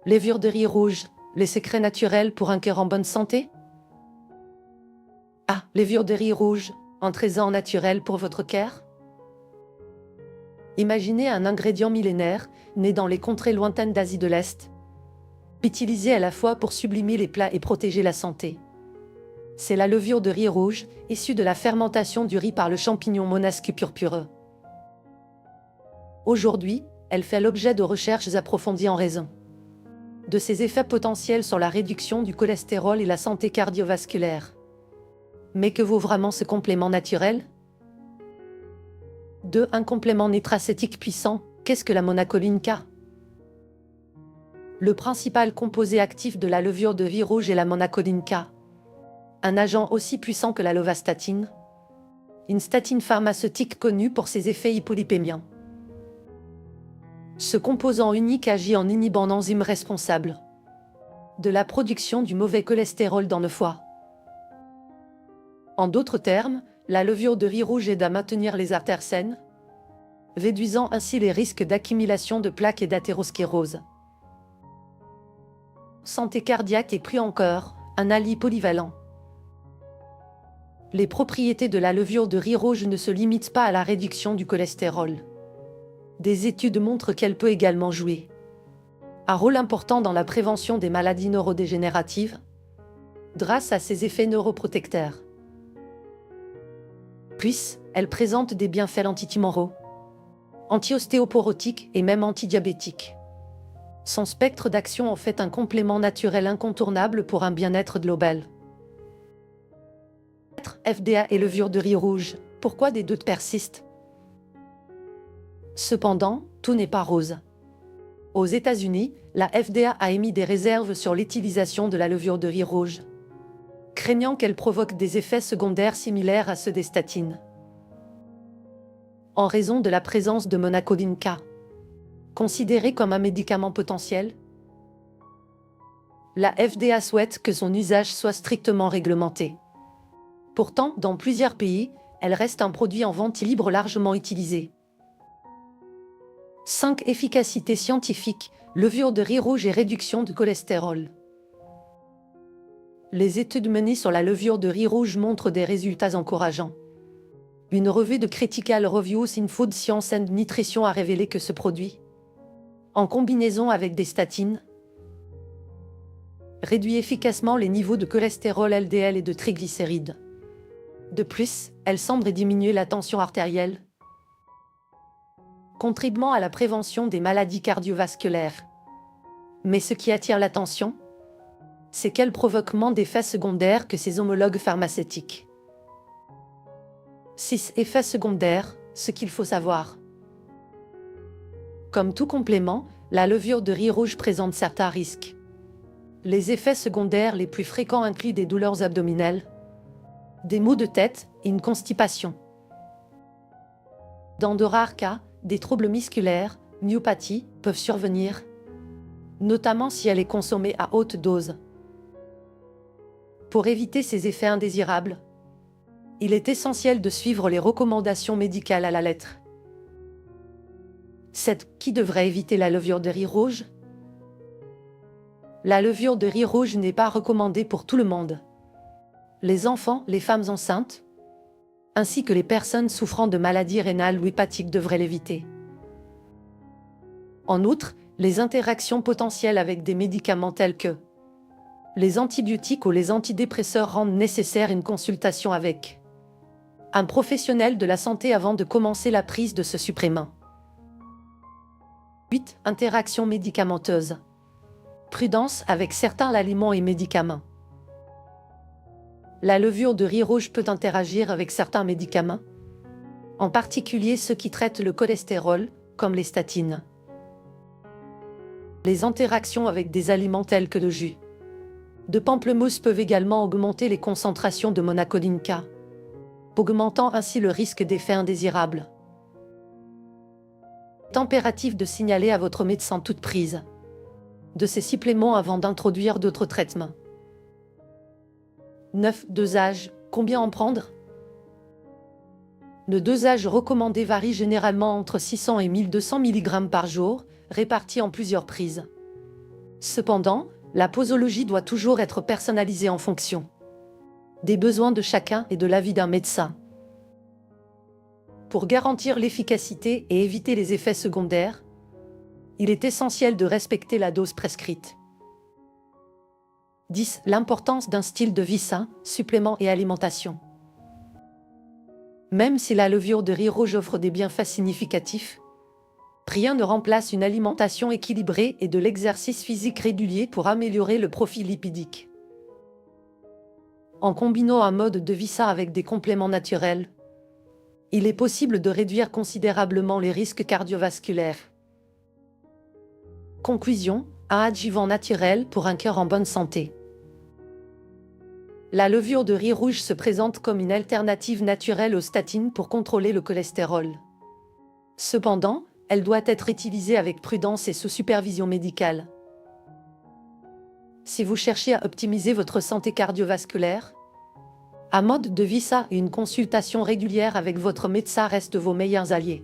Levure de riz rouge, les secrets naturels pour un cœur en bonne santé? Ah, levure de riz rouge, un trésor naturel pour votre cœur? Imaginez un ingrédient millénaire, né dans les contrées lointaines d'Asie de l'Est, utilisé à la fois pour sublimer les plats et protéger la santé. C'est la levure de riz rouge, issue de la fermentation du riz par le champignon Monasque purpureux. Aujourd'hui, elle fait l'objet de recherches approfondies en raison de ses effets potentiels sur la réduction du cholestérol et la santé cardiovasculaire. Mais que vaut vraiment ce complément naturel? 2. Un complément nutraceutique puissant, qu'est-ce que la monacoline K? Le principal composé actif de la levure de riz rouge est la monacoline K. Un agent aussi puissant que la lovastatine, une statine pharmaceutique connue pour ses effets hypolipémiens. Ce composant unique agit en inhibant l'enzyme responsable de la production du mauvais cholestérol dans le foie. En d'autres termes, la levure de riz rouge aide à maintenir les artères saines, réduisant ainsi les risques d'accumulation de plaques et d'athérosclérose. Santé cardiaque et plus encore, un allié polyvalent. Les propriétés de la levure de riz rouge ne se limitent pas à la réduction du cholestérol. Des études montrent qu'elle peut également jouer un rôle important dans la prévention des maladies neurodégénératives, grâce à ses effets neuroprotecteurs. Puis, elle présente des bienfaits antitumoraux, anti-ostéoporotiques et même antidiabétiques. Son spectre d'action en fait un complément naturel incontournable pour un bien-être global. FDA et levure de riz rouge, pourquoi des doutes persistent? Cependant, tout n'est pas rose. Aux États-Unis, la FDA a émis des réserves sur l'utilisation de la levure de riz rouge, craignant qu'elle provoque des effets secondaires similaires à ceux des statines. En raison de la présence de monacoline K, considérée comme un médicament potentiel, la FDA souhaite que son usage soit strictement réglementé. Pourtant, dans plusieurs pays, elle reste un produit en vente libre largement utilisé. 5. Efficacité scientifique, levure de riz rouge et réduction de cholestérol. Les études menées sur la levure de riz rouge montrent des résultats encourageants. Une revue de Critical Reviews in Food Science and Nutrition a révélé que ce produit, en combinaison avec des statines, réduit efficacement les niveaux de cholestérol LDL et de triglycérides. De plus, elle semble diminuer la tension artérielle, contribuant à la prévention des maladies cardiovasculaires. Mais ce qui attire l'attention, c'est qu'elle provoque moins d'effets secondaires que ses homologues pharmaceutiques. 6. Effets secondaires, ce qu'il faut savoir. Comme tout complément, la levure de riz rouge présente certains risques. Les effets secondaires les plus fréquents incluent des douleurs abdominales, des maux de tête et une constipation. Dans de rares cas, des troubles musculaires, myopathies, peuvent survenir, notamment si elle est consommée à haute dose. Pour éviter ces effets indésirables, il est essentiel de suivre les recommandations médicales à la lettre. 7. Qui devrait éviter la levure de riz rouge? La levure de riz rouge n'est pas recommandée pour tout le monde. Les enfants, les femmes enceintes, ainsi que les personnes souffrant de maladies rénales ou hépatiques devraient l'éviter. En outre, les interactions potentielles avec des médicaments tels que les antibiotiques ou les antidépresseurs rendent nécessaire une consultation avec un professionnel de la santé avant de commencer la prise de ce supplément. 8. Interactions médicamenteuses. Prudence avec certains aliments et médicaments. La levure de riz rouge peut interagir avec certains médicaments, en particulier ceux qui traitent le cholestérol, comme les statines. Les interactions avec des aliments tels que le jus de pamplemousse peuvent également augmenter les concentrations de monacoline K, augmentant ainsi le risque d'effets indésirables. Il est impératif de signaler à votre médecin toute prise de ces suppléments avant d'introduire d'autres traitements. 9. Dosage. Combien en prendre? Le dosage recommandé varie généralement entre 600 et 1200 mg par jour, réparti en plusieurs prises. Cependant, la posologie doit toujours être personnalisée en fonction des besoins de chacun et de l'avis d'un médecin. Pour garantir l'efficacité et éviter les effets secondaires, il est essentiel de respecter la dose prescrite. 10. L'importance d'un style de vie sain, suppléments et alimentation. Même si la levure de riz rouge offre des bienfaits significatifs, rien ne remplace une alimentation équilibrée et de l'exercice physique régulier pour améliorer le profil lipidique. En combinant un mode de vie sain avec des compléments naturels, il est possible de réduire considérablement les risques cardiovasculaires. Conclusion, un adjuvant naturel pour un cœur en bonne santé. La levure de riz rouge se présente comme une alternative naturelle aux statines pour contrôler le cholestérol. Cependant, elle doit être utilisée avec prudence et sous supervision médicale. Si vous cherchez à optimiser votre santé cardiovasculaire, un mode de vie sain et une consultation régulière avec votre médecin restent vos meilleurs alliés.